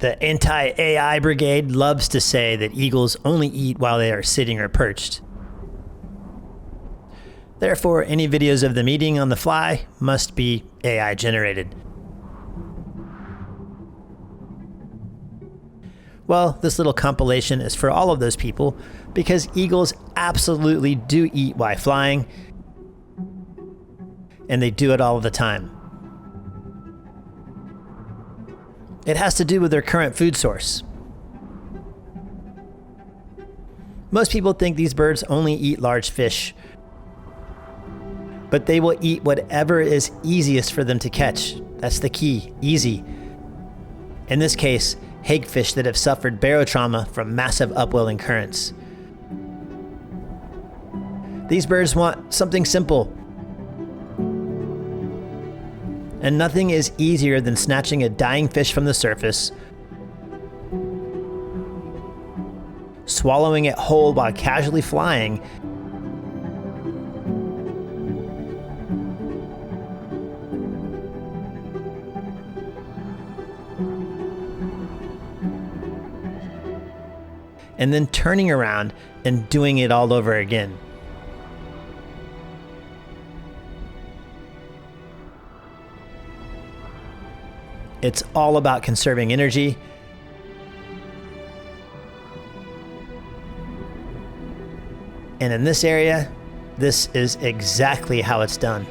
The anti-AI brigade loves to say that eagles only eat while they are sitting or perched. Therefore, any videos of them eating on the fly must be AI generated. Well, this little compilation is for all of those people because eagles absolutely do eat while flying, and they do it all the time. It has to do with their current food source. Most people think these birds only eat large fish, but they will eat whatever is easiest for them to catch. That's the key, easy. In this case, hagfish that have suffered barotrauma from massive upwelling currents. These birds want something simple. And nothing is easier than snatching a dying fish from the surface, swallowing it whole while casually flying, and then turning around and doing it all over again. It's all about conserving energy and in this area, this is exactly how it's done.